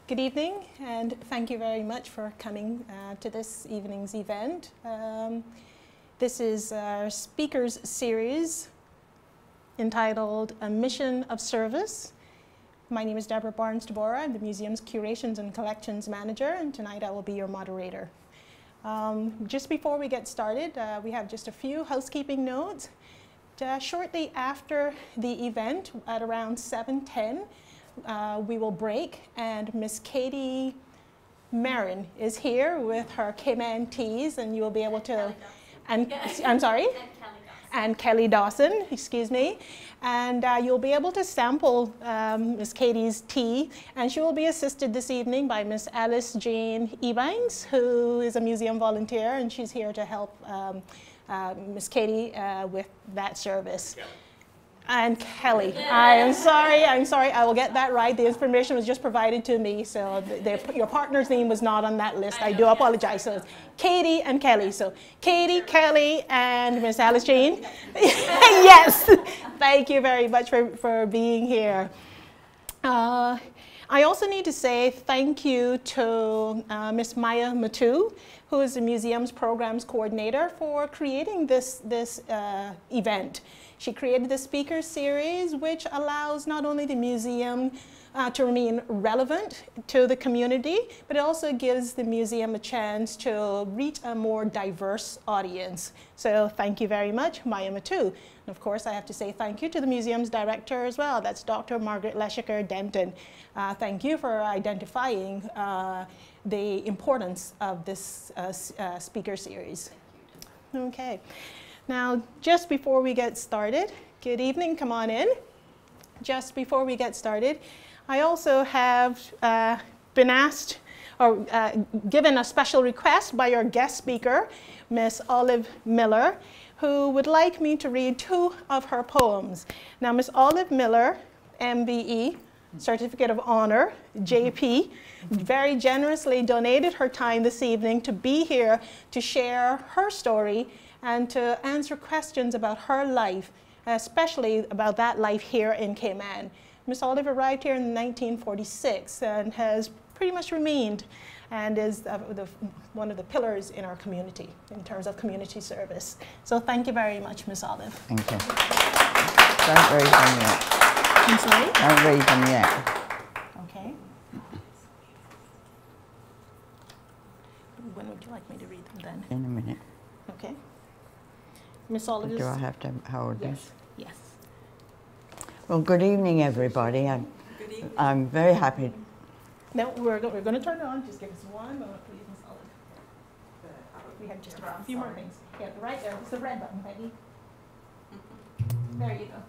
Good evening, and thank you very much for coming to this evening's event. This is our speakers series entitled A Mission of Service. My name is Deborah Barnes-Deborah. I'm the museum's Curations and Collections Manager, and tonight I will be your moderator. Just before we get started, we have just a few housekeeping notes. Shortly after the event, at around 7:10, we will break, and Miss Katie Marin is here with her Cayman teas, and you will be able to, and I'm sorry? And Kelly Dawson, excuse me. And you'll be able to sample Miss Katie's tea, and she will be assisted this evening by Miss Alice Jane Ebines, who is a museum volunteer, and she's here to help Miss Katie with that service. And Kelly, I am sorry, I will get that right. The information was just provided to me, so your partner's name was not on that list. I do apologize. So it's Katie and Kelly. So Katie, Kelly, and Miss Alice Jean. Yes, thank you very much for being here. I also need to say thank you to Miss Maya Matu, who is the museum's programs coordinator, for creating this event. She created the speaker series, which allows not only the museum to remain relevant to the community, but it also gives the museum a chance to reach a more diverse audience. So thank you very much, Maya Matu. And of course, I have to say thank you to the museum's director as well. That's Dr. Margaret Leshiker-Denton. Thank you for identifying the importance of this speaker series. Okay. Now, just before we get started, good evening, come on in. Just before we get started, I also have been asked or given a special request by our guest speaker, Miss Olive Miller, who would like me to read 2 of her poems. Now, Miss Olive Miller, MBE, Certificate of Honor, JP, very generously donated her time this evening to be here to share her story and to answer questions about her life, especially about that life here in Cayman. Miss Olive arrived here in 1946 and has pretty much remained and is one of the pillars in our community in terms of community service. So thank you very much, Miss Olive. Thank you. Don't read them yet. I'm sorry? Don't read them yet. Okay. When would you like me to read them then? In a minute. Okay. Miss Olive is... Do I have to hold this? Yes. Well, good evening, everybody. I'm very happy. No, we're going to turn it on. Just give us one moment, please, Miss Olive. We have just a few more things. Yeah, right there. It's the red button, Peggy. There you go.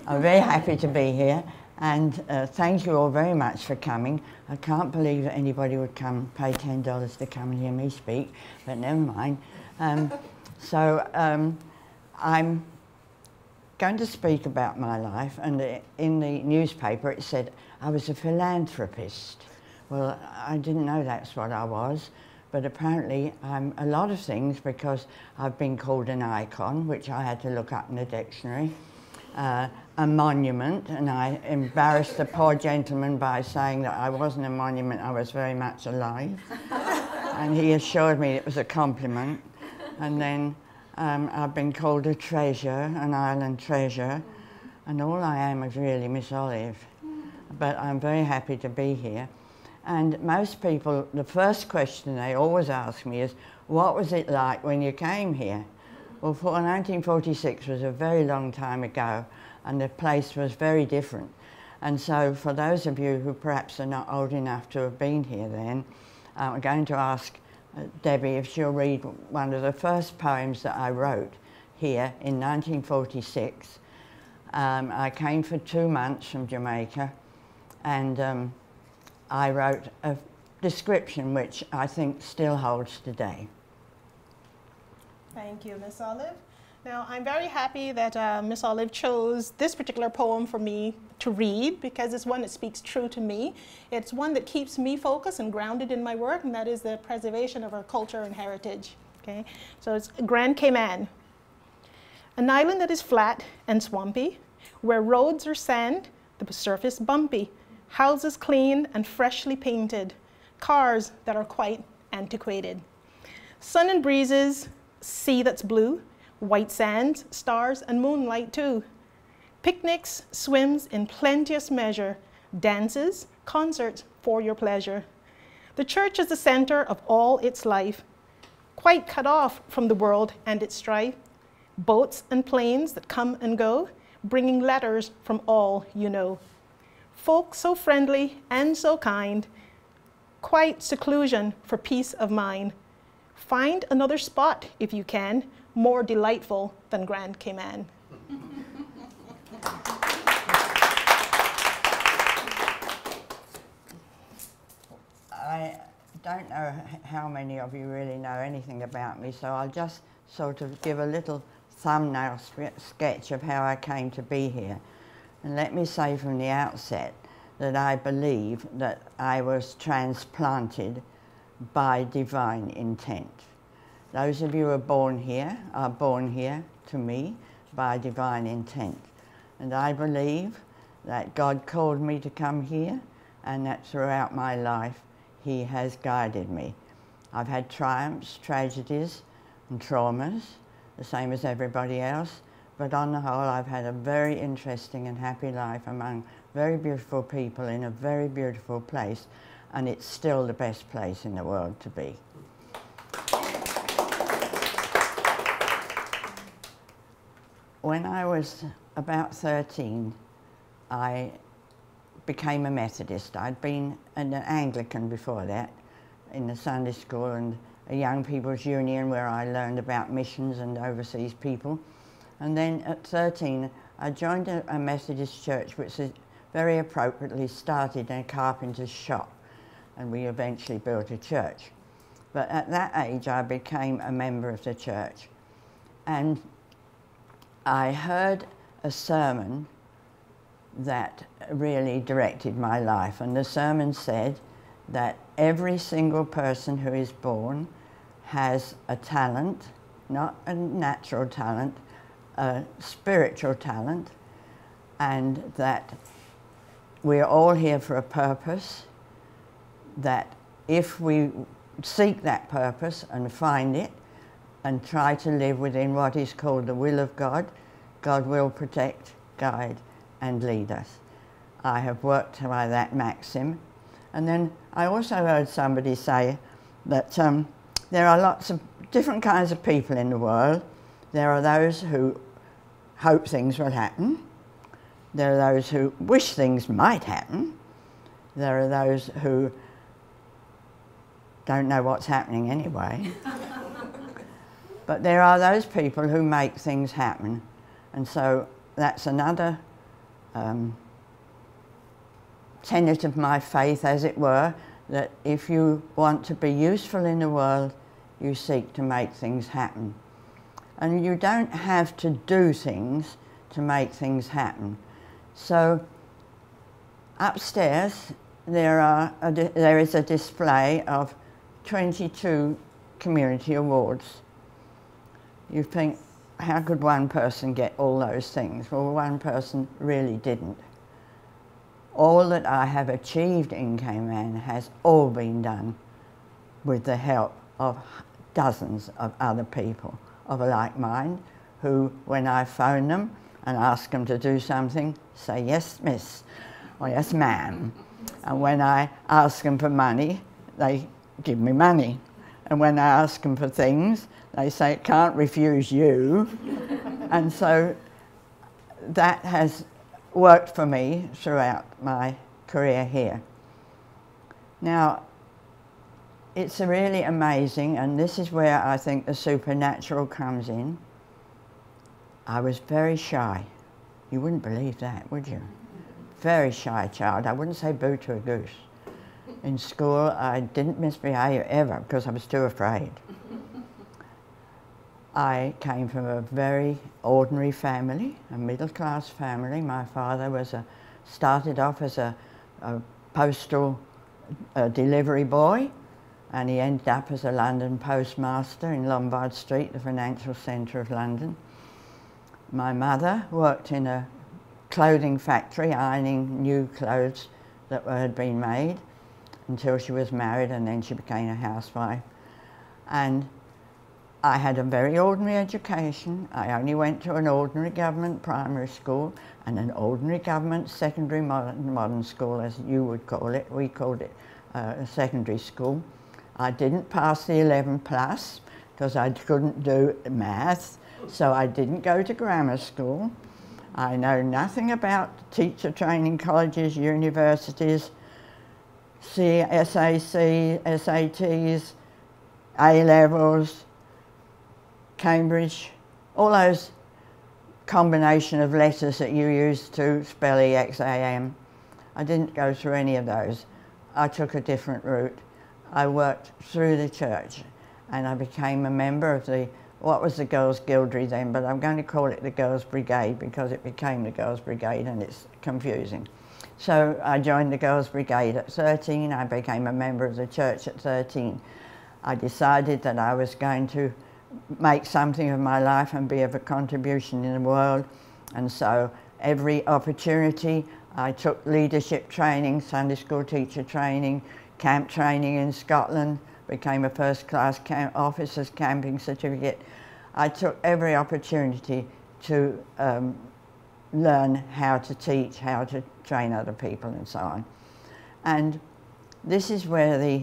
I'm very happy to be here, and thank you all very much for coming. I can't believe that anybody would pay $10 to come and hear me speak, but never mind. I'm going to speak about my life, and in the newspaper it said I was a philanthropist. Well, I didn't know that's what I was, but apparently I'm a lot of things because I've been called an icon, which I had to look up in the dictionary, a monument, and I embarrassed the poor gentleman by saying that I wasn't a monument, I was very much alive. And he assured me it was a compliment. And then I've been called a treasure, an island treasure, and all I am is really Miss Olive. But I'm very happy to be here. And most people, the first question they always ask me is, what was it like when you came here? Well, 1946 was a very long time ago, and the place was very different. And so for those of you who perhaps are not old enough to have been here then, I'm going to ask Debbie if she'll read one of the first poems that I wrote here in 1946. I came for 2 months from Jamaica, and I wrote a description which I think still holds today. Thank you, Miss Olive. Now, I'm very happy that Miss Olive chose this particular poem for me to read because it's one that speaks true to me. It's one that keeps me focused and grounded in my work, and that is the preservation of our culture and heritage. Okay? So it's Grand Cayman, an island that is flat and swampy, where roads are sand, the surface bumpy, houses clean and freshly painted, cars that are quite antiquated. Sun and breezes, sea that's blue, white sands, stars, and moonlight too. Picnics, swims in plenteous measure, dances, concerts for your pleasure. The church is the center of all its life, quite cut off from the world and its strife. Boats and planes that come and go, bringing letters from all you know. Folk so friendly and so kind, quite seclusion for peace of mind. Find another spot, if you can, more delightful than Grand Cayman. I don't know how many of you really know anything about me, so I'll just sort of give a little thumbnail sketch of how I came to be here. And let me say from the outset that I believe that I was transplanted by divine intent. Those of you who are born here to me by divine intent. And I believe that God called me to come here, and that throughout my life He has guided me. I've had triumphs, tragedies and traumas, the same as everybody else, but on the whole I've had a very interesting and happy life among very beautiful people in a very beautiful place, and it's still the best place in the world to be. When I was about 13, I became a Methodist. I'd been an Anglican before that in the Sunday school and a young people's union where I learned about missions and overseas people. And then at 13, I joined a Methodist church which very appropriately started in a carpenter's shop, and we eventually built a church. But at that age, I became a member of the church. And I heard a sermon that really directed my life. And the sermon said that every single person who is born has a talent, not a natural talent, a spiritual talent, and that we're all here for a purpose, that if we seek that purpose and find it and try to live within what is called the will of God, God will protect, guide and lead us. I have worked by that maxim. And then I also heard somebody say that there are lots of different kinds of people in the world. There are those who hope things will happen. There are those who wish things might happen. There are those who don't know what's happening anyway. But there are those people who make things happen. And so that's another tenet of my faith, as it were, that if you want to be useful in the world, you seek to make things happen. And you don't have to do things to make things happen. So upstairs there is a display of 22 community awards. You think, how could one person get all those things? Well, one person really didn't. All that I have achieved in Cayman has all been done with the help of dozens of other people of a like mind who, when I phone them and ask them to do something, say, yes, miss, or yes, ma'am. And when I ask them for money, they give me money. And when I ask them for things, they say, can't refuse you. And so that has worked for me throughout my career here. Now, it's really amazing, and this is where I think the supernatural comes in. I was very shy. You wouldn't believe that, would you? Very shy child. I wouldn't say boo to a goose. In school, I didn't misbehave ever because I was too afraid. I came from a very ordinary family, a middle-class family. My father started off as a postal delivery boy, and he ended up as a London postmaster in Lombard Street, the financial centre of London. My mother worked in a clothing factory, ironing new clothes that had been made until she was married, and then she became a housewife. And I had a very ordinary education. I only went to an ordinary government primary school and an ordinary government secondary modern school, as you would call it. We called it a secondary school. I didn't pass the 11 plus because I couldn't do maths, so I didn't go to grammar school. I know nothing about teacher training colleges, universities, SAC, SATs, A-levels, Cambridge, all those combination of letters that you use to spell EXAM. I didn't go through any of those. I took a different route. I worked through the church and I became a member of what was the Girls Guildry then, but I'm going to call it the Girls Brigade because it became the Girls Brigade and it's confusing. So I joined the Girls Brigade at 13. I became a member of the church at 13. I decided that I was going to make something of my life and be of a contribution in the world, and so every opportunity I took leadership training, Sunday school teacher training, camp training in Scotland, became a first-class officer's camping certificate. I took every opportunity to learn how to teach, how to train other people and so on. And this is where the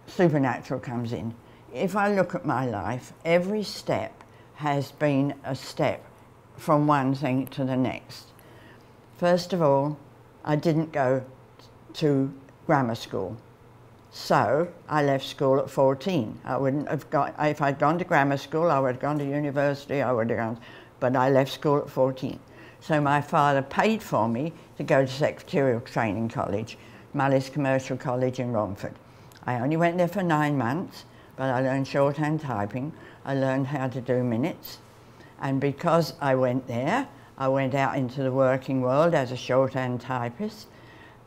supernatural comes in. If I look at my life, every step has been a step from one thing to the next. First of all, I didn't go to grammar school. So I left school at 14. I wouldn't have if I'd gone to grammar school, I would have gone to university, I would have gone, but I left school at 14. So my father paid for me to go to Secretarial Training College, Mullis Commercial College in Romford. I only went there for 9 months, but I learned shorthand typing. I learned how to do minutes. And because I went there, I went out into the working world as a shorthand typist.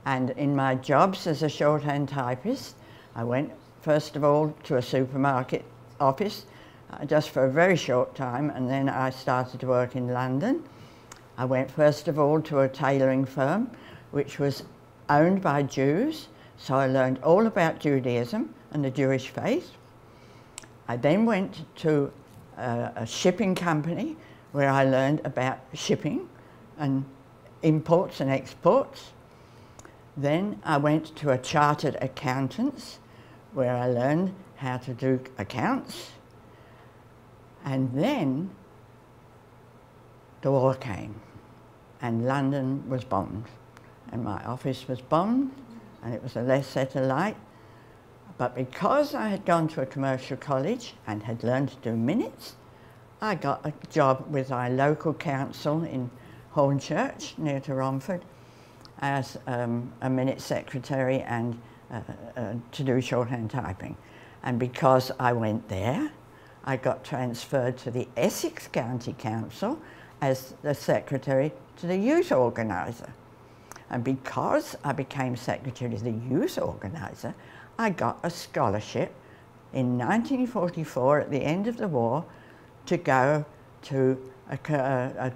And in my jobs as a shorthand typist, I went first of all to a supermarket office just for a very short time, and then I started to work in London. I went first of all to a tailoring firm which was owned by Jews, so I learned all about Judaism and the Jewish faith. I then went to a shipping company where I learned about shipping and imports and exports. Then I went to a chartered accountant's where I learned how to do accounts. And then the war came and London was bombed and my office was bombed and it was a less set alight. But because I had gone to a commercial college and had learned to do minutes, I got a job with our local council in Hornchurch near to Romford as a minute secretary and to do shorthand typing. And because I went there, I got transferred to the Essex County Council as the secretary to the youth organiser. And because I became secretary to the youth organiser, I got a scholarship in 1944 at the end of the war to go to a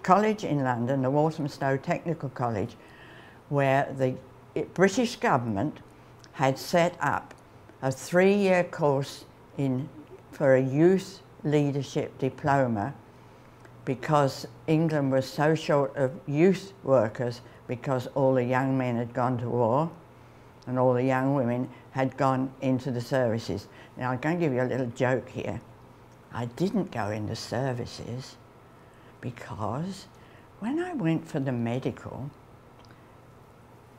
college in London, the Walthamstow Technical College, where the British government had set up a 3-year course for a youth leadership diploma because England was so short of youth workers because all the young men had gone to war and all the young women had gone into the services. Now I'm going to give you a little joke here. I didn't go into services because when I went for the medical,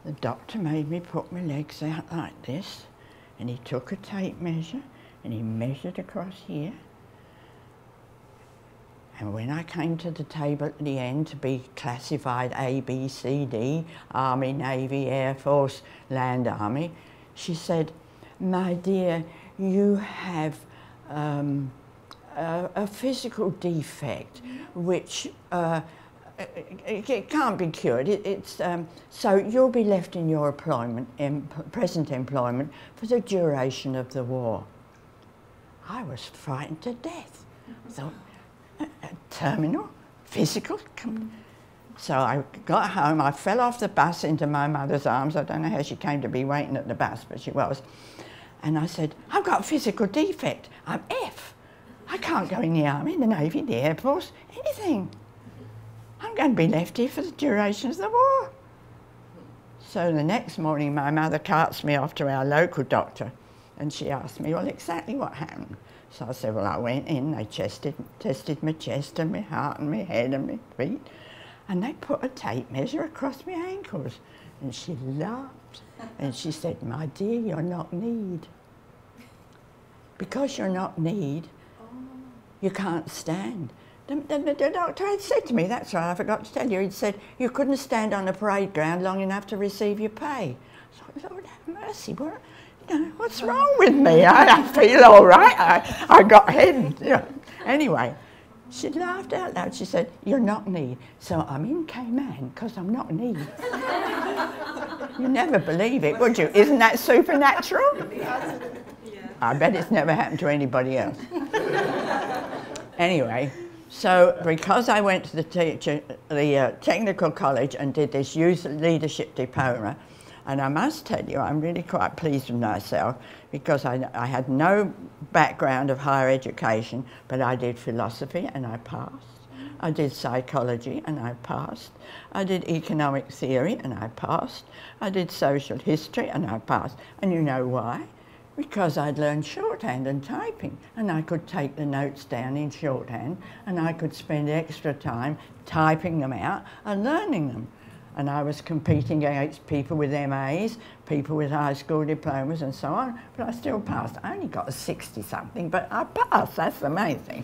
the doctor made me put my legs out like this, and he took a tape measure and he measured across here. And when I came to the table at the end to be classified A, B, C, D, Army, Navy, Air Force, Land Army, she said, "My dear, you have a physical defect which it can't be cured. So you'll be left in your present employment for the duration of the war." I was frightened to death. I thought, terminal, physical. So I got home, I fell off the bus into my mother's arms. I don't know how she came to be waiting at the bus, but she was. And I said, I've got a physical defect. I'm F. I can't go in the army, the navy, the air force, anything. I'm going to be left here for the duration of the war. So the next morning, my mother carts me off to our local doctor, and she asked me, well, exactly what happened. So I said, well, I went in, they tested my chest and my heart and my head and my feet, and they put a tape measure across my ankles. And she laughed, and she said, my dear, you're knock-kneed. Because you're knock-kneed, you can't stand. The doctor had said to me, that's right, I forgot to tell you, he'd said, you couldn't stand on a parade ground long enough to receive your pay. I thought, Lord have mercy, what's wrong with me? I feel all right, I got head. Anyway, she laughed out loud, she said, you're knock-kneed. So I'm in Cayman because I'm knock-kneed. You never believe it, would you? Isn't that supernatural? I bet it's never happened to anybody else. Anyway, so because I went to the technical college and did this youth leadership diploma, and I must tell you, I'm really quite pleased with myself because I had no background of higher education, but I did philosophy and I passed. I did psychology and I passed. I did economic theory and I passed. I did social history and I passed. And you know why? Because I'd learned shorthand and typing, and I could take the notes down in shorthand, and I could spend extra time typing them out and learning them. And I was competing against people with MAs, people with high school diplomas and so on, but I still passed. I only got a 60-something, but I passed, that's the main thing.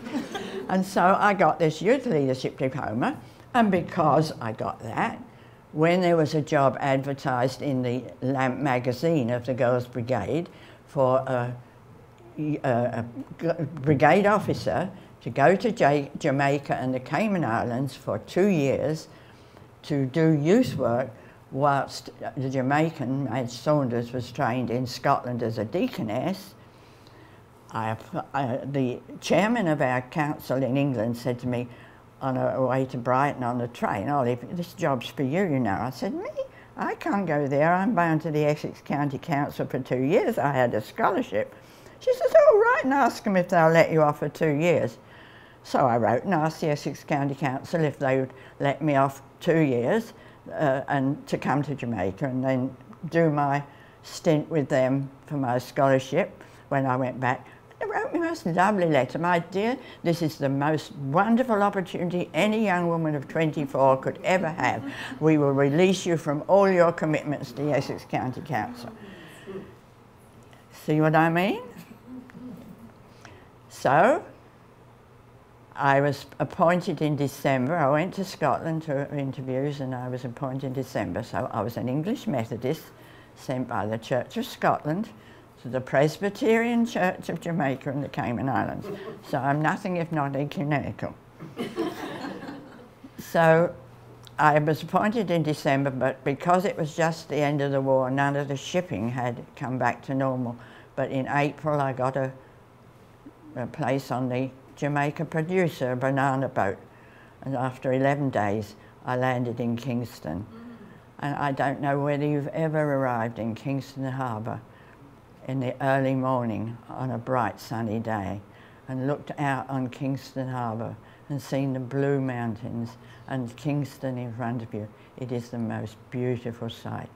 And so I got this youth leadership diploma, and because I got that, when there was a job advertised in the Lamp magazine of the Girls Brigade, for a brigade officer to go to Jamaica and the Cayman Islands for 2 years to do youth work whilst the Jamaican, Madge Saunders, was trained in Scotland as a deaconess. The chairman of our council in England said to me on our way to Brighton on the train, Olive, this job's for you, you know. I said, me? I can't go there, I'm bound to the Essex County Council for 2 years. I had a scholarship. She says, all right, and ask them if they'll let you off for 2 years. So I wrote and asked the Essex County Council if they would let me off 2 years and to come to Jamaica and then do my stint with them for my scholarship when I went back. They wrote me a most lovely letter. My dear, this is the most wonderful opportunity any young woman of 24 could ever have. We will release you from all your commitments to the Essex County Council. See what I mean? So, I was appointed in December. I went to Scotland to interviews and I was appointed in December. So I was an English Methodist sent by the Church of Scotland to the Presbyterian Church of Jamaica and the Cayman Islands. So I'm nothing if not ecumenical. So I was appointed in December, but because it was just the end of the war, none of the shipping had come back to normal. But in April I got a place on the Jamaica Producer, a banana boat. And after 11 days, I landed in Kingston. And I don't know whether you've ever arrived in Kingston Harbour in the early morning on a bright sunny day and looked out on Kingston Harbour and seen the blue mountains and Kingston in front of you. It is the most beautiful sight.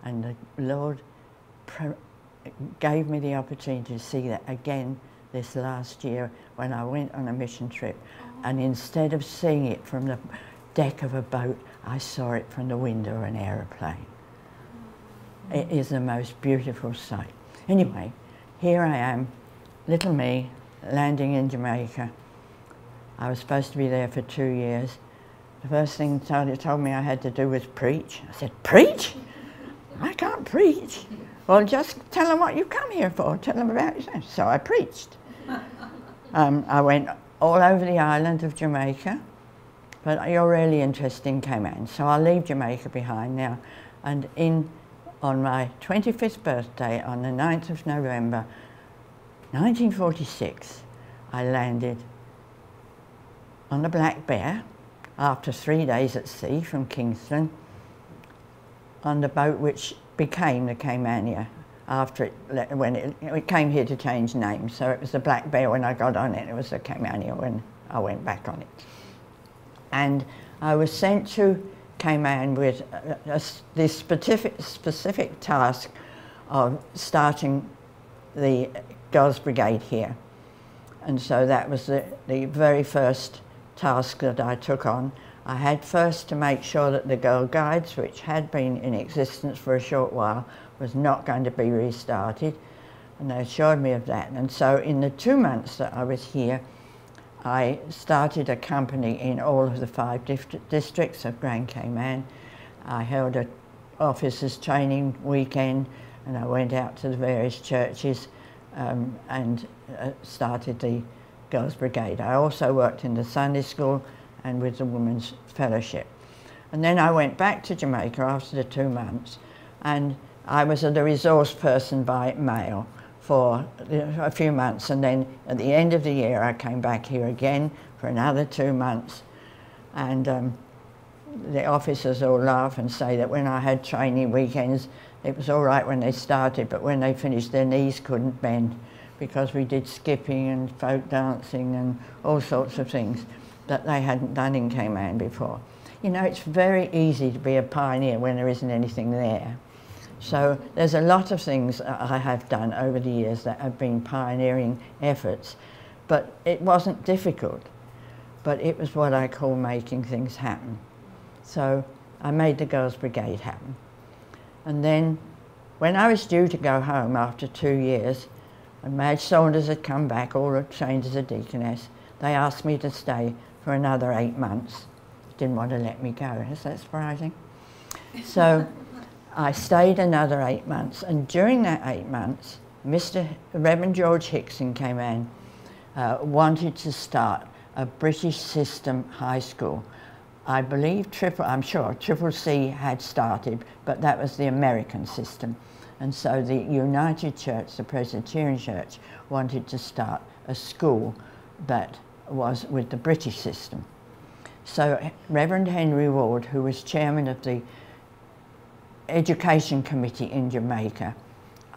And the Lord gave me the opportunity to see that again this last year when I went on a mission trip. And instead of seeing it from the deck of a boat, I saw it from the window of an aeroplane. It is the most beautiful sight. Anyway, here I am, little me, landing in Jamaica. I was supposed to be there for 2 years. The first thing Tony told me I had to do was preach. I said, preach? I can't preach. Well, just tell them what you come here for. Tell them about yourself. So I preached. I went all over the island of Jamaica, but you're really interested in Cayman, so I'll leave Jamaica behind now. And on my 25th birthday, on the 9th of November, 1946, I landed on the Black Bear. after 3 days at sea from Kingston on the boat which became the Caymania after it came here to change names. So it was the Black Bear when I got on it, it was the Caymania when I went back on it. And I was sent to Cayman with this specific task of starting the Girls Brigade here. And so that was the very first task that I took on. I had first to make sure that the Girl Guides, which had been in existence for a short while, was not going to be restarted, and they assured me of that. And so in the 2 months that I was here, I started a company in all of the 5 districts of Grand Cayman. I held an officers training weekend, and I went out to the various churches and started the Girls Brigade. I also worked in the Sunday school and with the Women's Fellowship. And then I went back to Jamaica after the 2 months, and I was the resource person by mail for a few months, and then at the end of the year I came back here again for another 2 months. And the officers all laugh and say that when I had training weekends, it was all right when they started, but when they finished their knees couldn't bend, because we did skipping and folk dancing and all sorts of things that they hadn't done in Cayman before. You know, it's very easy to be a pioneer when there isn't anything there. So there's a lot of things I have done over the years that have been pioneering efforts, but it wasn't difficult, but it was what I call making things happen. So I made the Girls Brigade happen. And then when I was due to go home after 2 years, and Madge Saunders had come back, all trained as a deaconess, they asked me to stay for another 8 months. Didn't want to let me go. Is that surprising? So I stayed another 8 months, and during that 8 months, Reverend George Hicks in Cayman wanted to start a British system high school. I believe I'm sure Triple C had started, but that was the American system. And so the United Church, the Presbyterian Church, wanted to start a school that was with the British system. So Reverend Henry Ward, who was chairman of the Education Committee in Jamaica,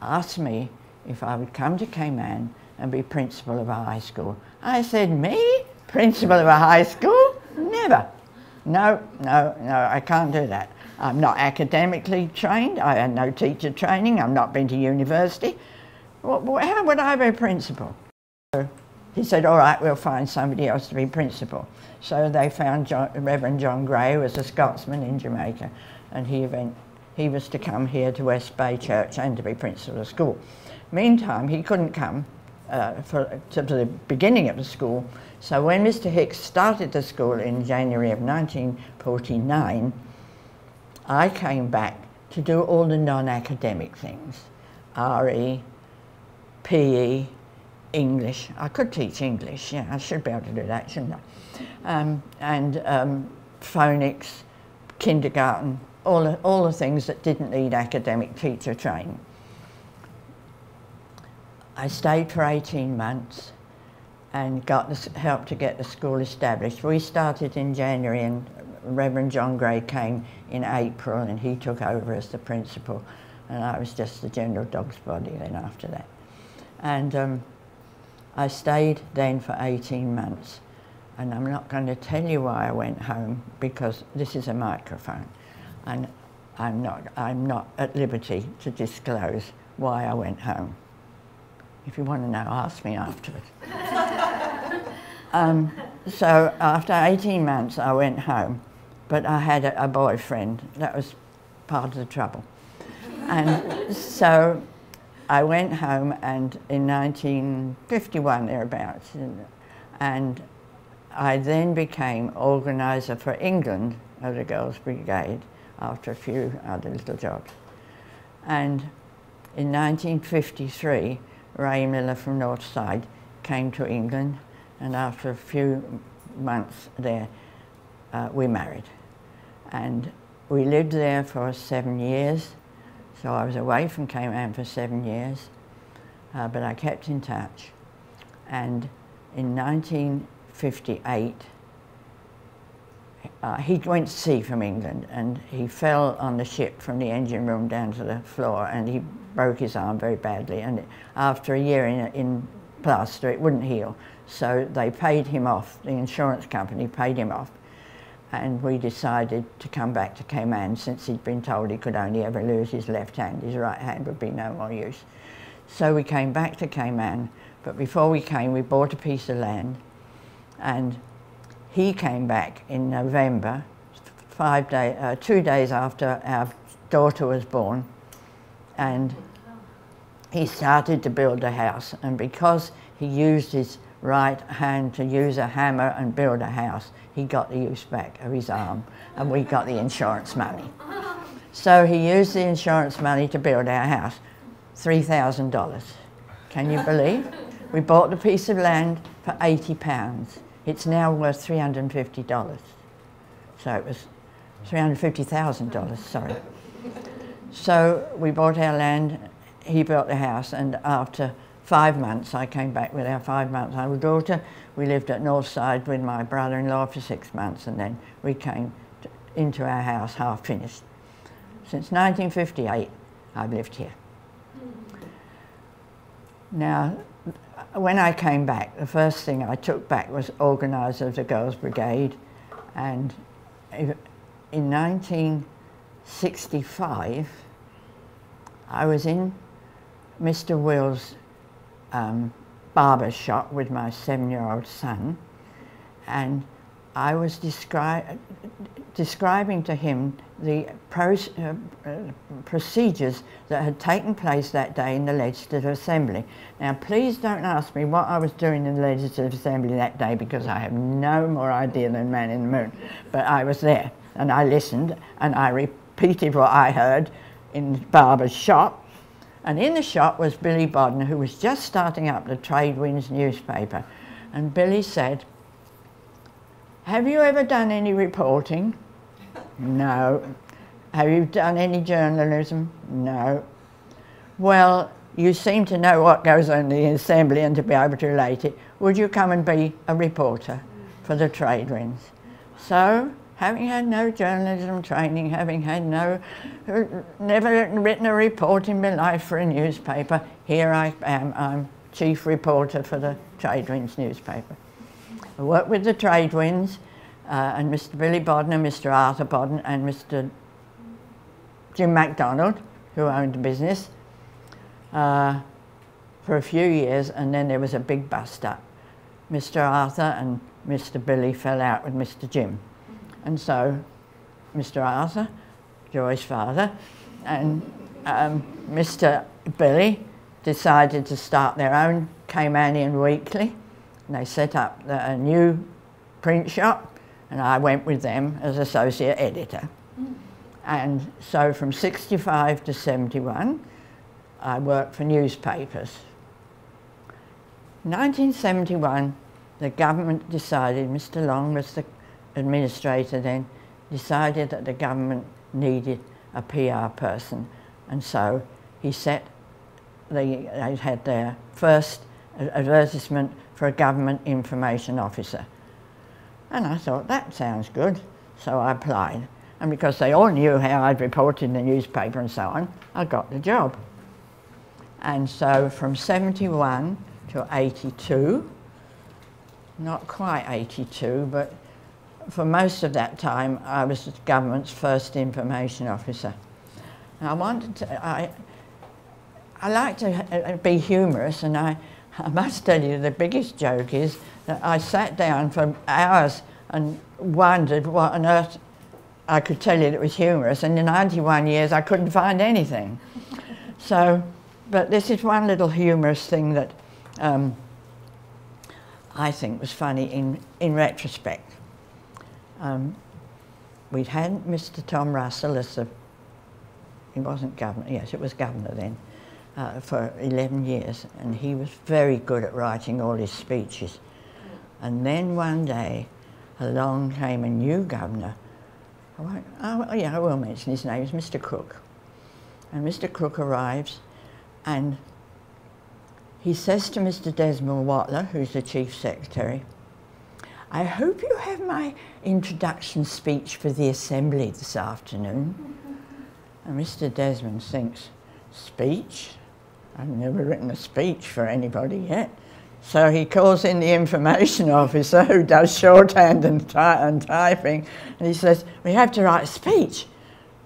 asked me if I would come to Cayman and be principal of a high school. I said, me? Principal of a high school? Never. No, I can't do that. I'm not academically trained, I had no teacher training, I've not been to university. How would I be principal? So he said, all right, we'll find somebody else to be principal. So they found Reverend John Gray, who was a Scotsman in Jamaica, and he was to come here to West Bay Church and to be principal of school. Meantime, he couldn't come to the beginning of the school, so when Mr. Hicks started the school in January of 1949, I came back to do all the non-academic things, RE, PE, English. I could teach English, yeah, I should be able to do that, shouldn't I? And phonics, kindergarten, all the things that didn't need academic teacher training. I stayed for 18 months and got help to get the school established. We started in January and Reverend John Gray came in April, and he took over as the principal, and I was just the general dog's body then after that. And I stayed then for 18 months, and I'm not going to tell you why I went home, because this is a microphone, and I'm not at liberty to disclose why I went home. If you want to know, ask me afterwards. So after 18 months I went home, but I had a boyfriend. That was part of the trouble. And so I went home, and in 1951 thereabouts, and I then became organiser for England of the Girls Brigade after a few other little jobs. And in 1953, Ray Miller from Northside came to England, and after a few months there, we married. And we lived there for 7 years, so I was away from Cayman for 7 years, but I kept in touch. And in 1958, he went to sea from England, and he fell on the ship from the engine room down to the floor, and he broke his arm very badly, and after a year in plaster it wouldn't heal, so they paid him off, the insurance company paid him off, and we decided to come back to Cayman since he'd been told he could only ever lose his left hand, his right hand would be no more use. So we came back to Cayman, but before we came we bought a piece of land, and he came back in November, 2 days after our daughter was born, and he started to build a house, and because he used his right hand to use a hammer and build a house, he got the use back of his arm, and we got the insurance money. So he used the insurance money to build our house, $3,000. Can you believe? We bought the piece of land for £80. It's now worth $350. So it was $350,000, sorry. So we bought our land, he built the house, and after 5 months, I came back with our 5-month-old daughter. We lived at Northside with my brother-in-law for 6 months, and then we came into our house half finished. Since 1958, I've lived here. Now, when I came back, the first thing I took back was organiser of the Girls Brigade, and in 1965 I was in Mr. Will's barber shop with my 7-year-old son, and I was describing to him the procedures that had taken place that day in the Legislative Assembly. Now please don't ask me what I was doing in the Legislative Assembly that day, because I have no more idea than man in the moon. But I was there, and I listened, and I repeated what I heard in Barber's shop. And in the shop was Billy Bodden, who was just starting up the Trade Winds newspaper. And Billy said, "Have you ever done any reporting?" "No." "Have you done any journalism?" "No." "Well, you seem to know what goes on in the Assembly and to be able to relate it. Would you come and be a reporter for the Trade Winds?" So, having had no journalism training, having had never written a report in my life for a newspaper, here I am, I'm chief reporter for the Trade Winds newspaper. I worked with the Trade Winds and Mr. Billy Bodden and Mr. Arthur Bodden and Mr. Jim MacDonald, who owned the business, for a few years, and then there was a big bust up. Mr. Arthur and Mr. Billy fell out with Mr. Jim. And so Mr. Arthur, Joy's father, and Mr. Billy decided to start their own Caymanian weekly. And they set up a new print shop, and I went with them as associate editor. And so from 65 to 71, I worked for newspapers. In 1971, the government decided, Mr. Long was the administrator then, decided that the government needed a PR person, and so he set they had their first advertisement for a government information officer. And I thought, that sounds good, so I applied. And because they all knew how I'd reported in the newspaper and so on, I got the job. And so from 71 to 82, not quite 82, but for most of that time I was the government's first information officer. And I wanted to, I like to be humorous, and I must tell you the biggest joke is that I sat down for hours and wondered what on earth I could tell you that was humorous, and in 91 years I couldn't find anything. So, but this is one little humorous thing that I think was funny in retrospect. We'd had Mr. Tom Russell as the, he wasn't governor, yes, it was governor then, for 11 years, and he was very good at writing all his speeches. And then one day along came a new governor. I won't, oh yeah, I will mention his name, it's Mr. Cook. And Mr. Cook arrives, and he says to Mr. Desmond Watler, who's the Chief Secretary, I hope you have my introduction speech for the Assembly this afternoon. And Mr. Desmond thinks, speech? I've never written a speech for anybody yet. So he calls in the information officer who does shorthand and typing, and he says, we have to write a speech.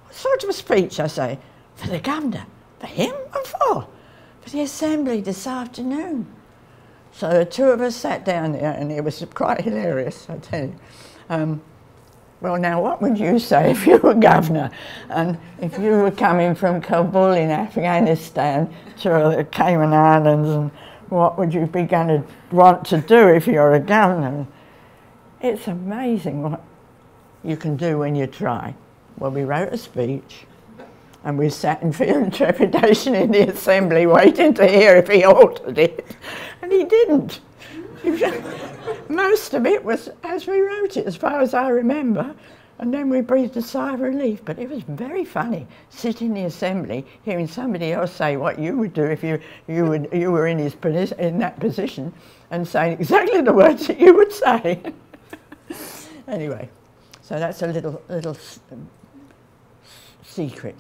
What sort of a speech? I say, for the governor. For him? What for? For the Assembly this afternoon. So the two of us sat down there, and it was quite hilarious, I tell you. Well, now, what would you say if you were governor, and if you were coming from Kabul in Afghanistan to the Cayman Islands, and what would you be going to want to do if you're a governor? It's amazing what you can do when you try. Well, we wrote a speech, and we sat in fear and trepidation in the Assembly waiting to hear if he altered it, and he didn't. Most of it was as we wrote it, as far as I remember, and then we breathed a sigh of relief. But it was very funny, sitting in the Assembly, hearing somebody else say what you would do if you were in that position, and saying exactly the words that you would say. Anyway, so that's a little secret.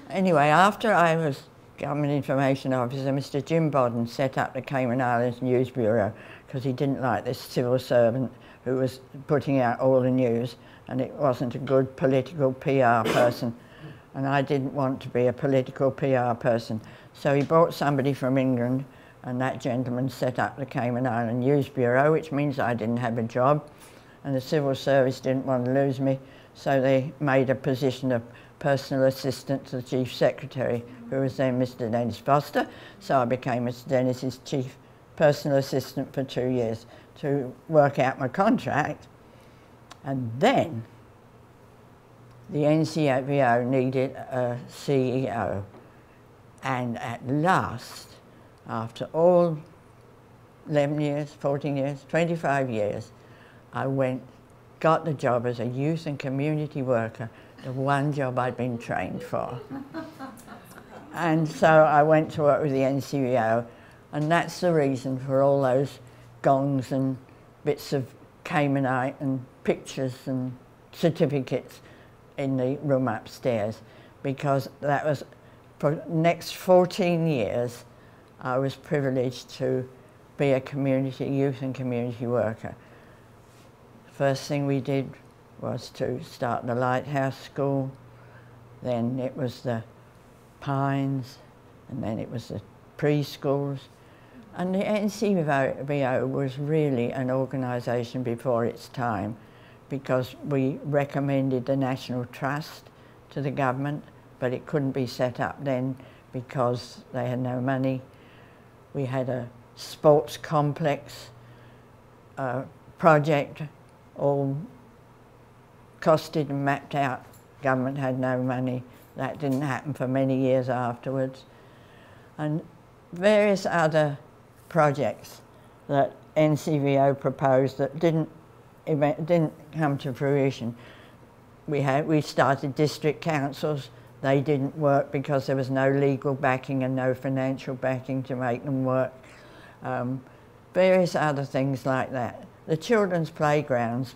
Anyway, after I was Government Information Officer, Mr. Jim Bodden set up the Cayman Islands News Bureau because he didn't like this civil servant who was putting out all the news, and it wasn't a good political PR person, and I didn't want to be a political PR person. So he brought somebody from England, and that gentleman set up the Cayman Island News Bureau, which means I didn't have a job, and the civil service didn't want to lose me, so they made a position of personal assistant to the Chief Secretary, who was then Mr. Dennis Foster. So I became Mr. Dennis's chief personal assistant for 2 years to work out my contract. And then the NCVO needed a CEO. And at last, after all 11 years, 14 years, 25 years, I got the job as a youth and community worker, the one job I'd been trained for. And so I went to work with the NCVO, and that's the reason for all those gongs and bits of Caymanite and pictures and certificates in the room upstairs, because that was, for the next 14 years, I was privileged to be a youth and community worker. First thing we did was to start the Lighthouse School, then it was the Pines, and then it was the preschools. And the NCVO was really an organisation before its time, because we recommended the National Trust to the government, but it couldn't be set up then because they had no money. We had a sports complex project, all costed and mapped out. Government had no money. That didn't happen for many years afterwards. And various other projects that NCVO proposed that didn't come to fruition. We started district councils. They didn't work because there was no legal backing and no financial backing to make them work. Various other things like that. The children's playgrounds,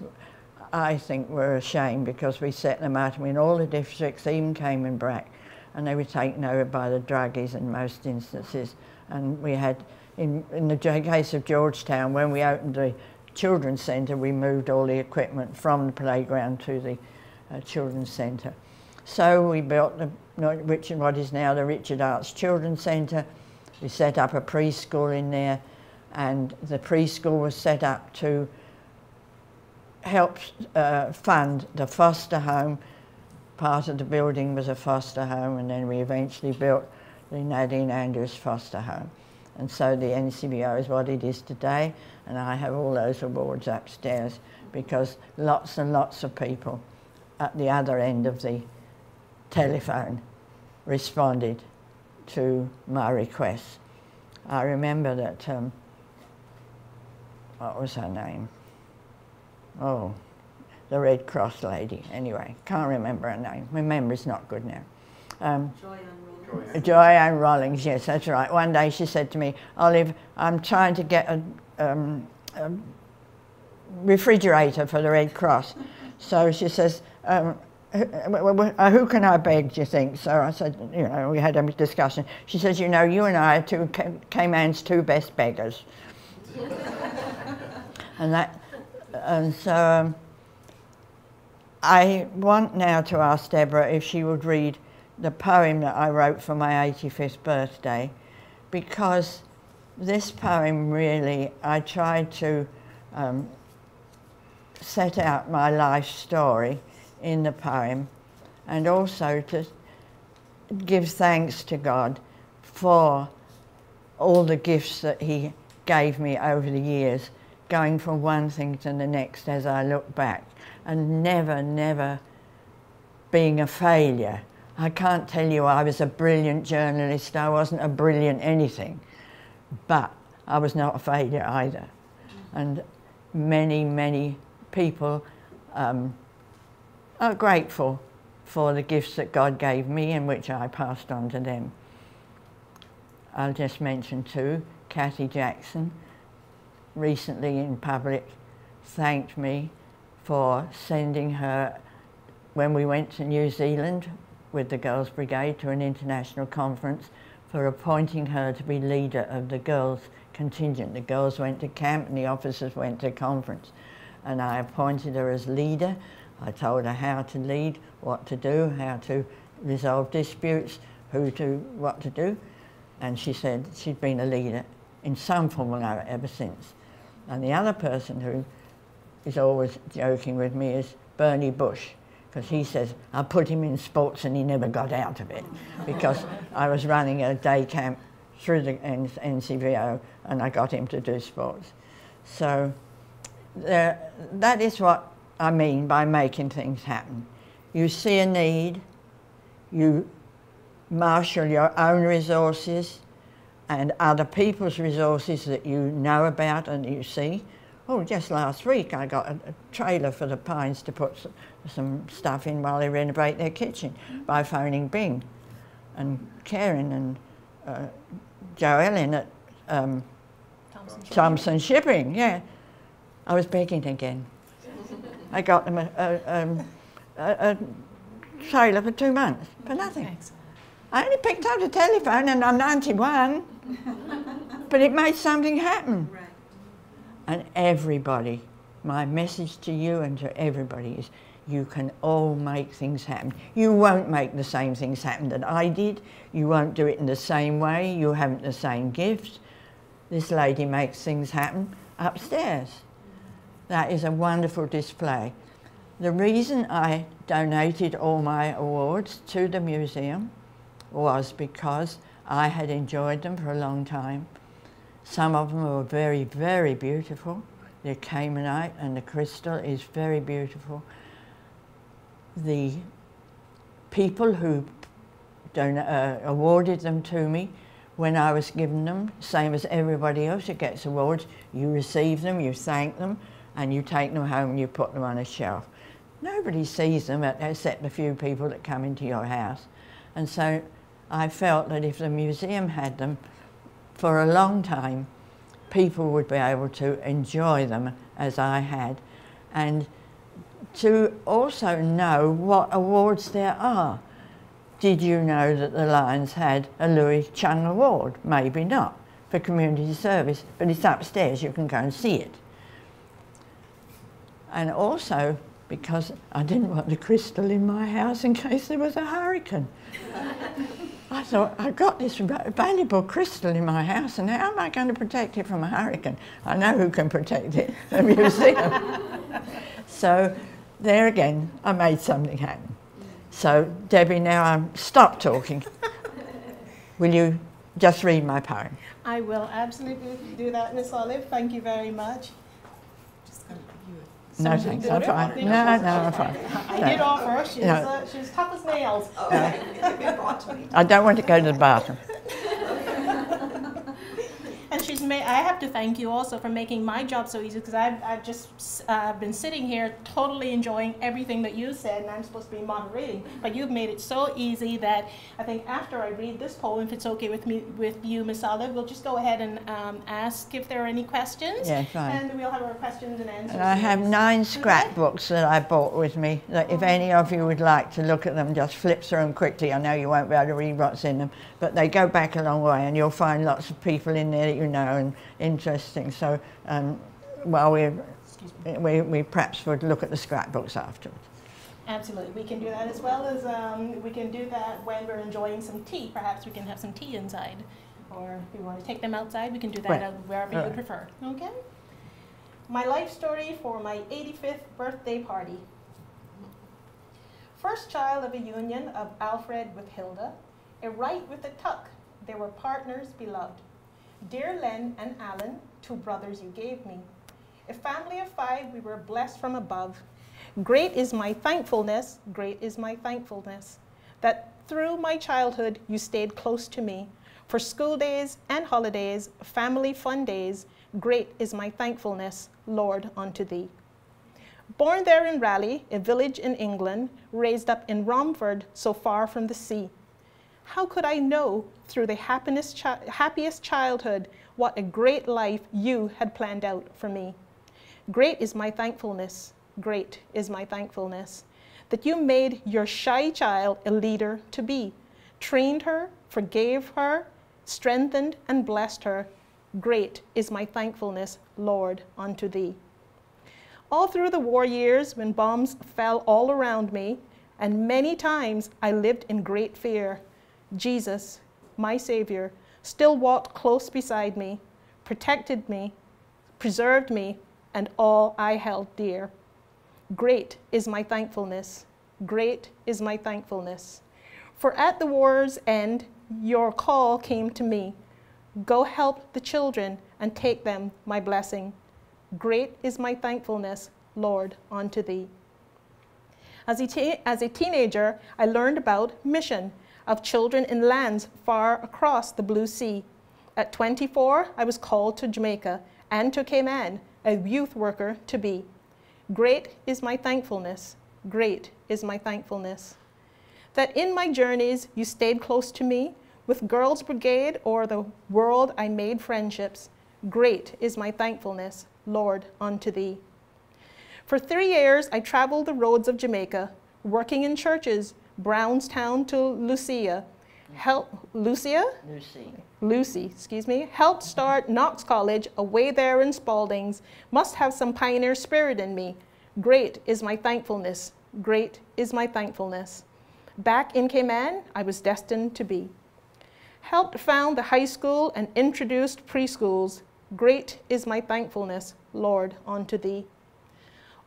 I think, were a shame because we set them out in all the districts, even Cayman Brac, and they were taken over by the druggies in most instances. And we had, in the case of Georgetown, when we opened the children's centre, we moved all the equipment from the playground to the children's centre. So we built what is now the Richard Arts Children's Centre. We set up a preschool in there, and the preschool was set up to help fund the foster home. Part of the building was a foster home, and then we eventually built the Nadine Andrews foster home. And so the NCVO is what it is today, and I have all those awards upstairs because lots and lots of people at the other end of the telephone responded to my requests. I remember that, what was her name? Oh, the Red Cross lady. Anyway, can't remember her name. My memory's not good now. Joy Ann Rollins, yes, that's right. One day she said to me, Olive, I'm trying to get refrigerator for the Red Cross. So she says, who can I beg, do you think? So I said, you know, we had a discussion. She says, you know, you and I are Cayman's two best beggars. and so I want now to ask Deborah if she would read the poem that I wrote for my 85th birthday, because this poem really, I tried to set out my life story in the poem, and also to give thanks to God for all the gifts that he gave me over the years, going from one thing to the next as I look back, and never being a failure. I can't tell you I was a brilliant journalist, I wasn't a brilliant anything, but I was not a failure either. And many people are grateful for the gifts that God gave me and which I passed on to them. I'll just mention too, Kathy Jackson recently in public thanked me for sending her, when we went to New Zealand with the Girls Brigade to an international conference, for appointing her to be leader of the girls contingent. The girls went to camp and the officers went to conference, and I appointed her as leader. I told her how to lead, what to do, how to resolve disputes, what to do, and she said she'd been a leader in some form or another ever since. And the other person who is always joking with me is Bernie Bush, because he says I put him in sports and he never got out of it, because I was running a day camp through the NCVO and I got him to do sports. So that is what I mean by making things happen. You see a need, you marshal your own resources and other people's resources that you know about and you see. Oh, just last week I got a trailer for the Pines to put some stuff in while they renovate their kitchen by phoning Bing and Karen and Joellen at Thompson Shipping, yeah. I was begging again. I got them a trailer for 2 months for nothing. Excellent. I only picked up the telephone and I'm 91, but it made something happen. Right. And everybody, my message to you and to everybody is, you can all make things happen. You won't make the same things happen that I did. You won't do it in the same way. You haven't the same gifts. This lady makes things happen upstairs. That is a wonderful display. The reason I donated all my awards to the museum was because I had enjoyed them for a long time. Some of them were very, very beautiful. The Caymanite and the crystal is very beautiful. The people who awarded them to me, when I was given them, same as everybody else who gets awards, you receive them, you thank them, and you take them home and you put them on a shelf. Nobody sees them except the few people that come into your house. And so I felt that if the museum had them for a long time, people would be able to enjoy them as I had, and to also know what awards there are. Did you know that the Lions had a Louis Chung Award? Maybe not, for community service, but it's upstairs, you can go and see it. And also, because I didn't want the crystal in my house in case there was a hurricane. I thought, I've got this valuable crystal in my house, and how am I going to protect it from a hurricane? I know who can protect it, the museum. So there again, I made something happen. So Debbie, now I'm stop talking. Will you just read my poem? I will absolutely do that, Miss Olive. Thank you very much. No, thanks, I'm fine. No, I'm fine. I did offer. She's tough as nails. I don't want to go to the bathroom. And I have to thank you also for making my job so easy, because I've just been sitting here totally enjoying everything that you said, and I'm supposed to be moderating. But you've made it so easy that I think after I read this poem, if it's okay with you, Miss Olive, we'll just go ahead and ask if there are any questions. Yeah, fine. And we'll have our questions and answers. And I have 9 scrapbooks that I bought with me, that if any of you would like to look at them, just flip through them quickly. I know you won't be able to read what's in them, but they go back a long way, and you'll find lots of people in there that you know, and interesting. So while we perhaps would look at the scrapbooks afterwards. Absolutely, we can do that, as well as we can do that when we're enjoying some tea. Perhaps we can have some tea inside, or if you want to take them outside, we can do that wherever you prefer. Okay. My life story for my 85th birthday party. First child of a union of Alfred with Hilda, a right with a tuck. They were partners beloved. Dear Len and Alan, 2 brothers you gave me. A family of 5, we were blessed from above. Great is my thankfulness, great is my thankfulness, that through my childhood you stayed close to me. For school days and holidays, family fun days, great is my thankfulness, Lord, unto thee. Born there in Raleigh, a village in England, raised up in Romford, so far from the sea. How could I know through the happiest childhood what a great life you had planned out for me? Great is my thankfulness, great is my thankfulness, that you made your shy child a leader to be, trained her, forgave her, strengthened and blessed her. Great is my thankfulness, Lord, unto thee. All through the war years, when bombs fell all around me, and many times I lived in great fear, Jesus, my Savior, still walked close beside me, protected me, preserved me, and all I held dear. Great is my thankfulness, great is my thankfulness. For at the war's end, your call came to me. Go help the children and take them my blessing. Great is my thankfulness, Lord, unto thee. As a teenager, I learned about mission of children in lands far across the blue sea. At 24, I was called to Jamaica and to Cayman, a youth worker to be. Great is my thankfulness, great is my thankfulness. That in my journeys you stayed close to me, with Girls Brigade or the world I made friendships. Great is my thankfulness, Lord, unto thee. For 3 years I traveled the roads of Jamaica, working in churches, Brownstown to Lucy, helped start Knox College away there in Spaldings. Must have some pioneer spirit in me. Great is my thankfulness, great is my thankfulness. Back in Cayman, I was destined to be. Helped found the high school and introduced preschools. Great is my thankfulness, Lord, unto thee.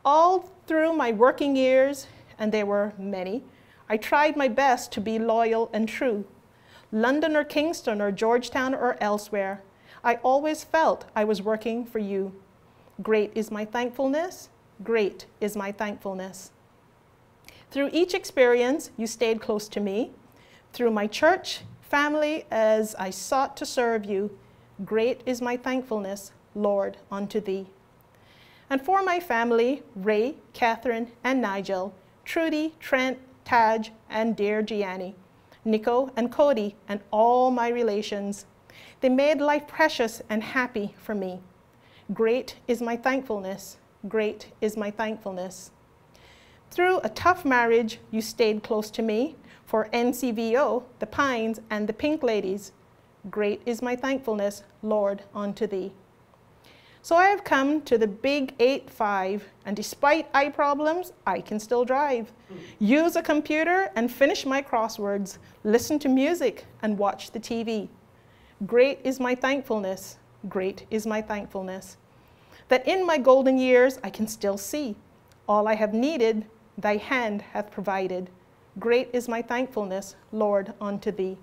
All through my working years, and they were many, I tried my best to be loyal and true. London or Kingston or Georgetown or elsewhere, I always felt I was working for you. Great is my thankfulness, great is my thankfulness. Through each experience, you stayed close to me. Through my church, family, as I sought to serve you, great is my thankfulness, Lord, unto thee. And for my family, Ray, Catherine, and Nigel, Trudy, Trent, Taj, and dear Gianni, Nico and Cody, and all my relations, they made life precious and happy for me. Great is my thankfulness, great is my thankfulness. Through a tough marriage, you stayed close to me. For NCVO, the Pines, and the Pink Ladies, great is my thankfulness, Lord, unto thee. So I have come to the big 8-5, and despite eye problems, I can still drive. Use a computer and finish my crosswords, listen to music and watch the TV. Great is my thankfulness, great is my thankfulness. That in my golden years I can still see. All I have needed, thy hand hath provided. Great is my thankfulness, Lord, unto thee.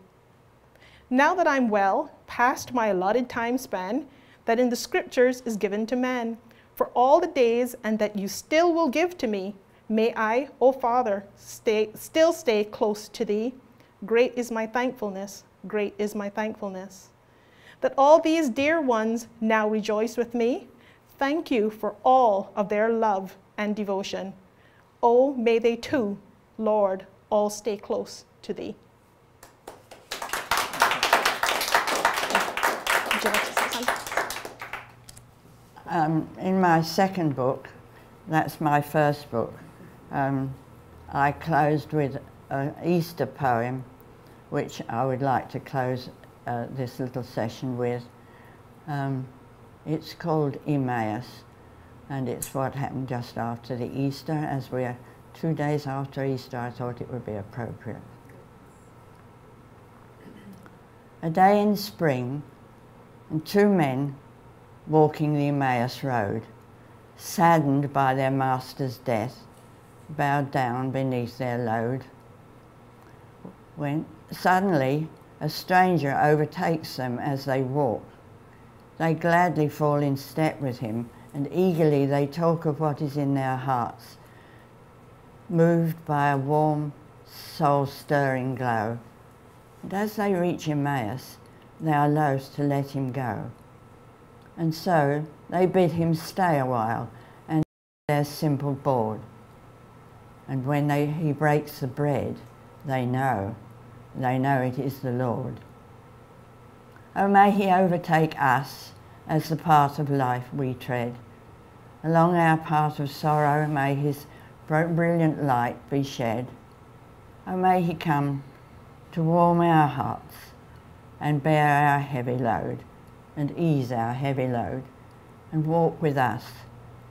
Now that I'm well, past my allotted time span, that in the scriptures is given to man, for all the days and that you still will give to me, may I, O Father, still stay close to thee. Great is my thankfulness, great is my thankfulness. that all these dear ones now rejoice with me. Thank you for all of their love and devotion. Oh, may they too, Lord, all stay close to thee. Would you like to say something? In my second book, that's my first book, I closed with an Easter poem, which I would like to close this little session with. It's called Emmaus, and it's what happened just after the Easter. As we're 2 days after Easter, I thought it would be appropriate. A day in spring, and 2 men walking the Emmaus road, saddened by their master's death, bowed down beneath their load. When suddenly a stranger overtakes them as they walk. They gladly fall in step with him, and eagerly they talk of what is in their hearts, moved by a warm, soul-stirring glow. And as they reach Emmaus, they are loath to let him go. And so they bid him stay a while and their simple board. And when he breaks the bread, they know it is the Lord. Oh, may he overtake us as the path of life we tread. Along our path of sorrow may his brilliant light be shed. Oh, may he come to warm our hearts and bear our heavy load, and ease our heavy load, and walk with us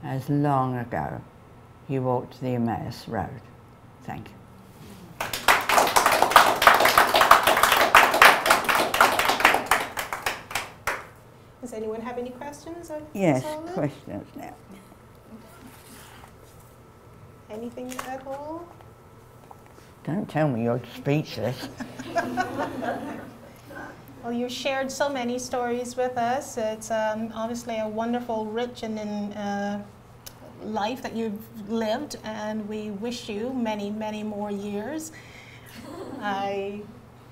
as long ago he walked the Emmaus road. Thank you. Does anyone have any questions? Yes, questions now. Anything at all? Don't tell me you're speechless. Well, you shared so many stories with us. It's obviously a wonderful, rich and life that you've lived, and we wish you many, many more years. I,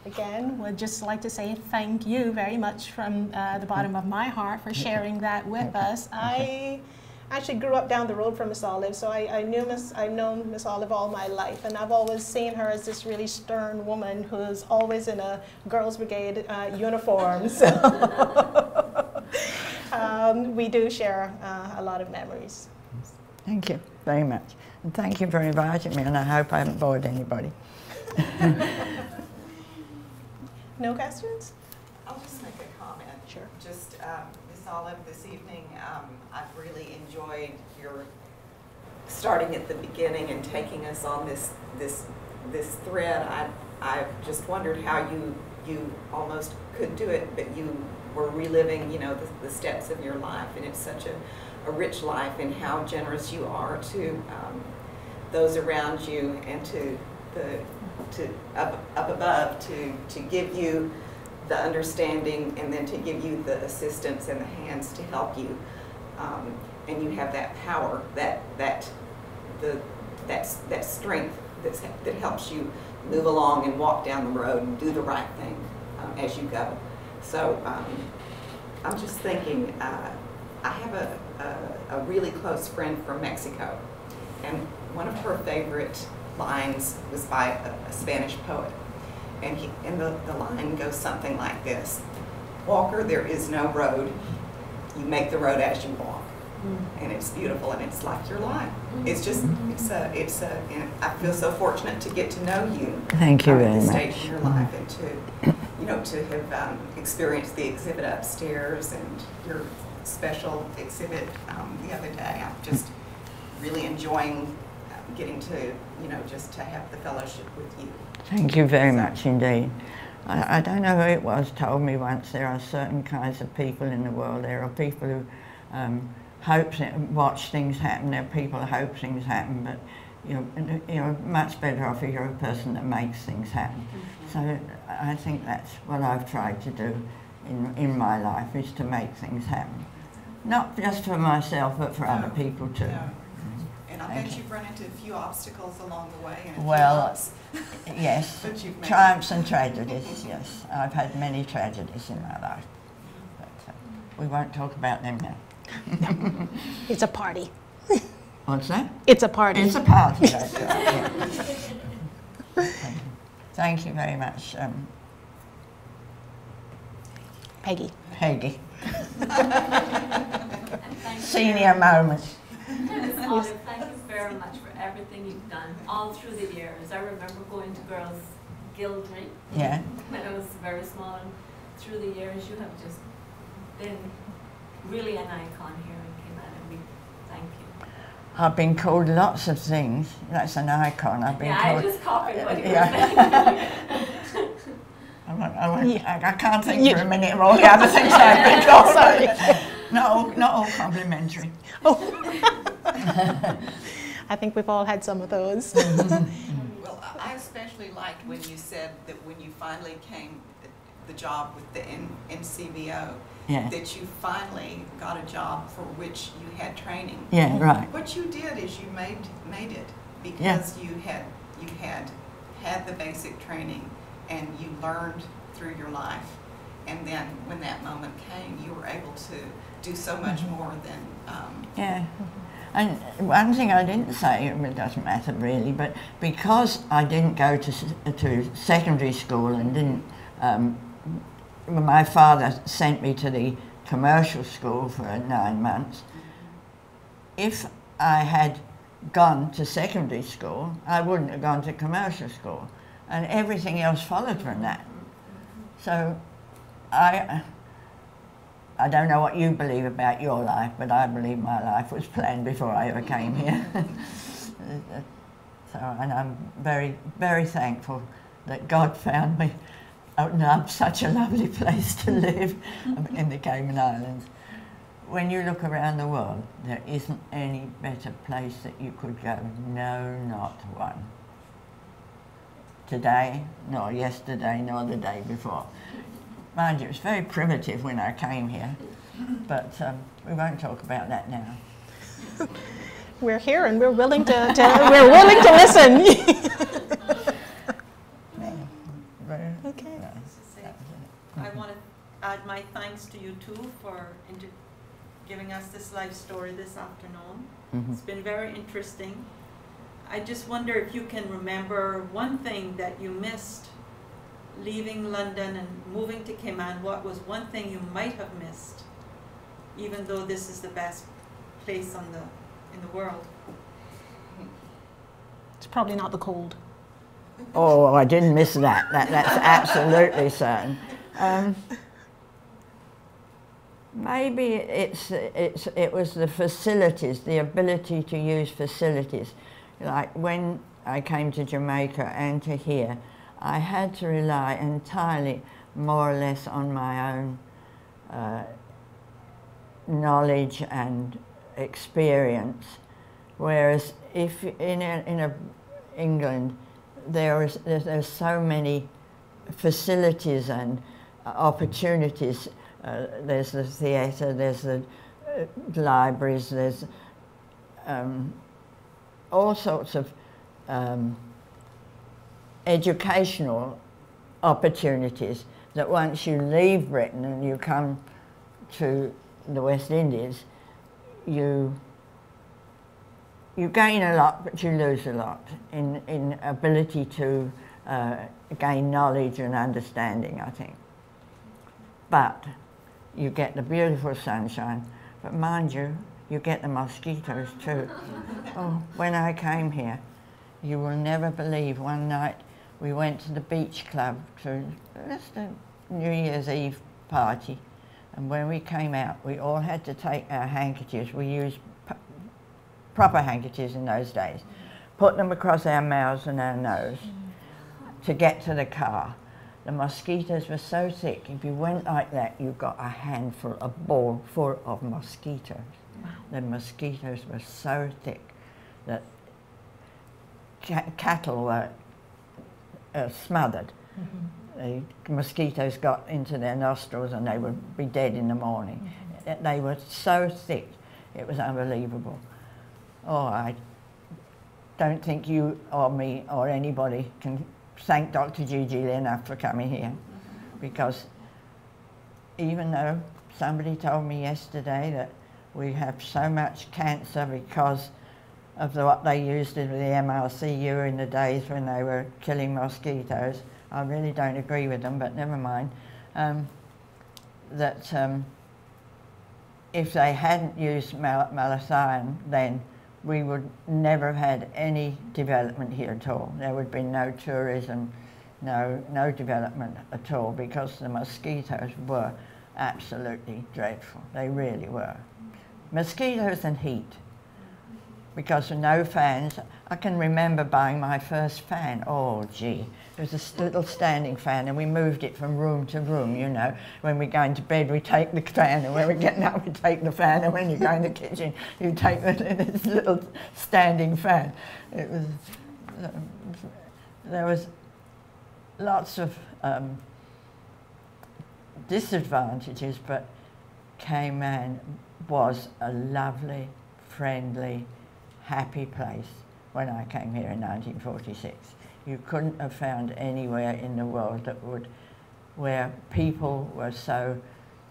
again, would just like to say thank you very much from the bottom of my heart for sharing that with us. I actually grew up down the road from Miss Olive, so I've known Miss Olive all my life, and I've always seen her as this really stern woman who's always in a Girls Brigade uniform. So we do share a lot of memories. Thank you very much, and thank you for inviting me, and I hope I haven't bored anybody. No questions? I'll just make a comment. Sure. Just, Miss Olive, this evening, I've really enjoyed your starting at the beginning and taking us on this thread. I've just wondered how you almost could do it, but you were reliving, you know, the steps of your life, and it's such a rich life, and how generous you are to those around you and to up above to give you the understanding, and then to give you the assistance and the hands to help you, and you have that power, that strength that helps you move along and walk down the road and do the right thing as you go. So I'm just thinking, I have a really close friend from Mexico, and one of her favorite lines was by a Spanish poet. And the line goes something like this: "Walker, there is no road. You make the road as you walk." And it's beautiful, and it's like your life. It's just, and I feel so fortunate to get to know you. Thank you very at this much. stage in your life, and to have experienced the exhibit upstairs and your special exhibit the other day. I'm just really enjoying getting to, just to have the fellowship with you. Thank you very much indeed. I don't know who it was told me once, there are certain kinds of people in the world. There are people who watch things happen, there are people who hope things happen, but you're much better off if you're a person that makes things happen. So I think that's what I've tried to do in my life, is to make things happen. Not just for myself, but for other people too. No. And I bet you've run into a few obstacles along the way. And Yes, but you've triumphs and tragedies, yes. I've had many tragedies in my life. we won't talk about them now. It's a party. What's that? It's a party. It's a party, that's right, yeah. Thank you very much, Peggy. Peggy. Senior moment. Miss Olive, thank you very much for everything you've done all through the years. I remember going to Girls Guildry Yeah. when I was very small, and through the years you have just been really an icon here in Cayman, and we thank you. I've been called lots of things. That's an icon. I've been called. I just copied what you were Yeah. saying. I can't think for a minute of all the other things I've been called. Sorry. Not all complimentary. Oh. I think we've all had some of those. Well, I especially liked when you said that when you finally came the job with the NCVO, Yeah. that you finally got a job for which you had training. Yeah, right. What you did is you made it because you had the basic training and you learned through your life, and then when that moment came, you were able to do so much more than. Yeah. And one thing I didn't say, it doesn't matter really, but because I didn't go to secondary school and didn't, my father sent me to the commercial school for 9 months. If I had gone to secondary school, I wouldn't have gone to commercial school, and everything else followed from that. So I don't know what you believe about your life, but I believe my life was planned before I ever came here. So, and I'm very, very thankful that God found me such a lovely place to live in the Cayman Islands. When you look around the world, there isn't any better place that you could go. No, not one. Today, nor yesterday, nor the day before. Mind you, it was very primitive when I came here, but we won't talk about that now. We're here and we're willing to we're willing to listen. Okay. I want to add my thanks to you too for giving us this life story this afternoon. Mm-hmm. It's been very interesting. I just wonder if you can remember one thing that you missed leaving London and moving to Cayman. What was one thing you might have missed, even though this is the best place in the world? It's probably not the cold. Oh, I didn't miss that. That's absolutely certain. Maybe it was the facilities, the ability to use facilities. Like when I came to Jamaica and to here, I had to rely entirely, more or less, on my own knowledge and experience. Whereas if in England, there's so many facilities and opportunities. There's the theatre, there's the libraries, there's all sorts of educational opportunities that once you leave Britain and you come to the West Indies, you gain a lot, but you lose a lot in ability to gain knowledge and understanding, I think. But you get the beautiful sunshine, but mind you, you get the mosquitoes too. Oh, when I came here, you will never believe, one night we went to the beach club to just a New Year's Eve party, and when we came out, we all had to take our handkerchiefs. We used proper handkerchiefs in those days, put them across our mouths and our nose to get to the car. The mosquitoes were so thick, if you went like that, you got a handful, a ball full of mosquitoes. Wow. The mosquitoes were so thick that cattle were smothered. Mm-hmm. The mosquitoes got into their nostrils and they would be dead in the morning. Mm-hmm. They were so thick, it was unbelievable. Oh, I don't think you or me or anybody can thank Dr. Gigi enough for coming here, because even though somebody told me yesterday that we have so much cancer because of what they used in the MRCU in the days when they were killing mosquitoes. I really don't agree with them, but never mind. If they hadn't used malathion, then we would never have had any development here at all. There would be no tourism, no development at all, because the mosquitoes were absolutely dreadful. They really were. Mosquitoes and heat, because of no fans. I can remember buying my first fan. Oh gee, it was a little standing fan, and we moved it from room to room, you know. When we're going to bed, we take the fan, and when we're getting up, we take the fan, and when you go in the kitchen, you take this little standing fan. It was, there was lots of disadvantages, but Cayman was a lovely, friendly, happy place when I came here in 1946. You couldn't have found anywhere in the world that where people were so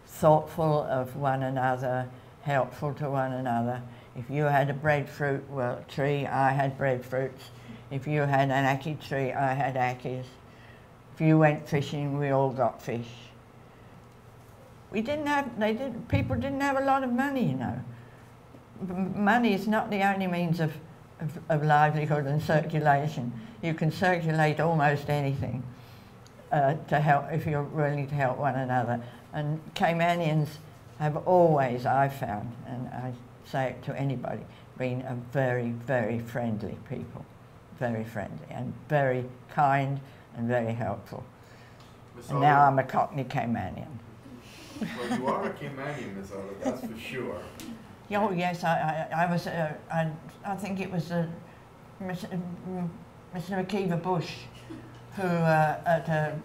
thoughtful of one another, helpful to one another. If you had a breadfruit tree, I had breadfruits. If you had an ackee tree, I had ackees. If you went fishing, we all got fish. We didn't have, people didn't have a lot of money, you know. Money is not the only means of livelihood and circulation. You can circulate almost anything to help, if you're willing to help one another. And Caymanians have always, I've found, and I say it to anybody, been a very, very friendly people. Very friendly and very kind and very helpful. And now I'm a Cockney Caymanian. Well, you are a Caymanian, Miss Olive, that's for sure. Oh yes, I was. I think it was Mr. McKeever Bush who at a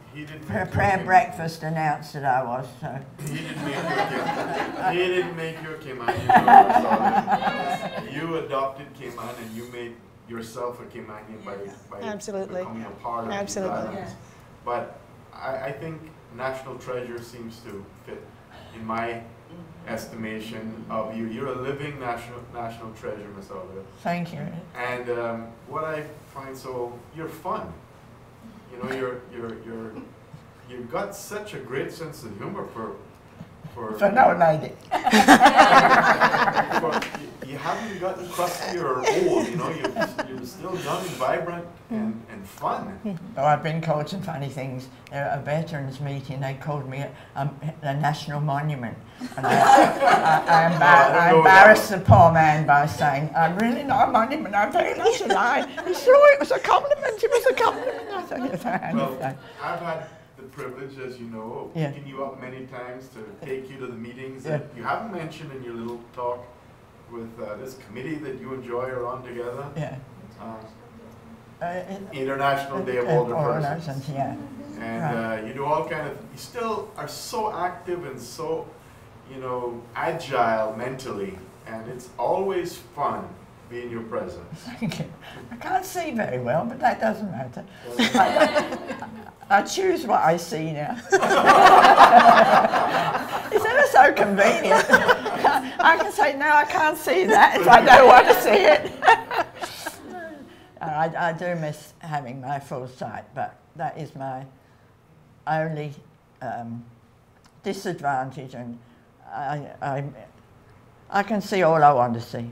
prayer breakfast announced that I was. So. He didn't make you a Caymanian. You adopted Cayman and you made yourself a Caymanian by Absolutely. becoming a part of Absolutely. these islands. But I think National Treasure seems to fit in my estimation of you. You're a living national treasure, Miss Olive. Thank you. And what I find you're fun. You know, you've got such a great sense of humor for no lady. You haven't gotten crusty or old, you know, you're still young and vibrant and fun. Oh, I've been called some funny things. At a veterans meeting, they called me a national monument. And I embarrassed the poor man by saying, I'm really not a monument, I'm very much alive. He saw it was a compliment, it was a compliment. I said, yes, I understand. Well, I've had the privilege, as you know, of picking you up many times to take you to the meetings that you haven't mentioned in your little talk with this committee that you enjoy are on together. Yeah. International Day of Older Persons. Yeah. And you do all kind of, you still are so active and so, you know, agile mentally, and it's always fun being your presence. Thank you. I can't see very well, but that doesn't matter. I choose what I see now. It's ever so convenient. I can say, no, I can't see that if I don't want to see it. I do miss having my full sight, but that is my only disadvantage, and I can see all I want to see.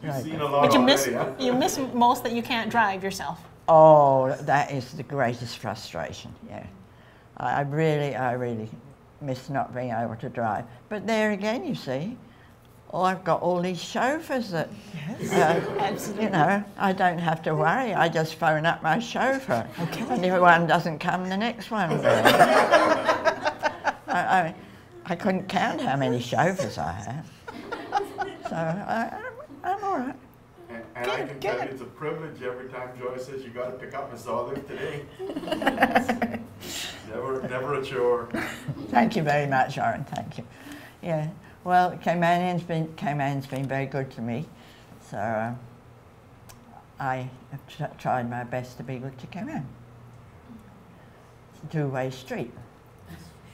You've seen a lot But you already, you miss most that you can't drive yourself. Oh, that is the greatest frustration, yeah. I really miss not being able to drive. But there again, you see, I've got all these chauffeurs that, you know, I don't have to worry. I just phone up my chauffeur. Okay. And if one doesn't come, the next one will. I couldn't count how many chauffeurs I have. So I'm all right. And I can tell you it's a privilege every time Joy says you got to pick up Miss Olive today. never a chore. Thank you very much, Oren. Thank you. Yeah. Well, Cayman's been very good to me, so I have tried my best to be good to Cayman. It's a two-way street.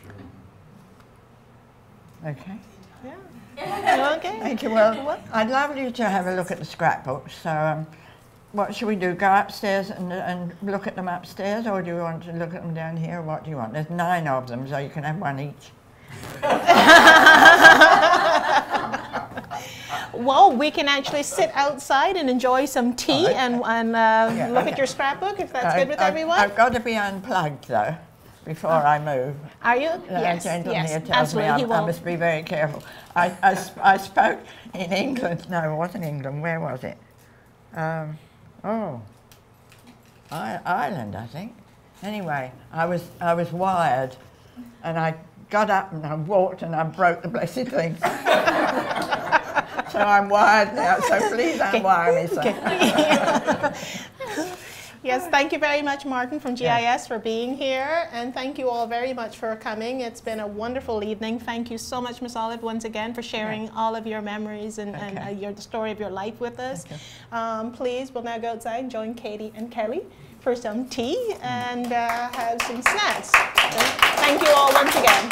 Sure. Okay. Yeah. Okay. Thank you. Well, I'd love you to have a look at the scrapbooks. So, what should we do? Go upstairs and look at them upstairs, or do you want to look at them down here? What do you want? There's 9 of them, so you can have one each. Well, we can actually sit outside and enjoy some tea and look at your scrapbook, if that's good with everyone. I've got to be unplugged, though, before I move. Are you? Yes, gentleman here tells me I must be very careful. I spoke in England. No, it wasn't England. Where was it? Ireland, I think. Anyway, I was wired, and I got up and I walked and I broke the blessed thing. So I'm wired now, so please unwire me, sir. Yes, thank you very much, Martin from GIS, for being here, and thank you all very much for coming. It's been a wonderful evening. Thank you so much, Miss Olive, once again, for sharing all of your memories and the story of your life with us. Please, we'll now go outside and join Katie and Kelly for some tea and have some snacks. Thank you all once again.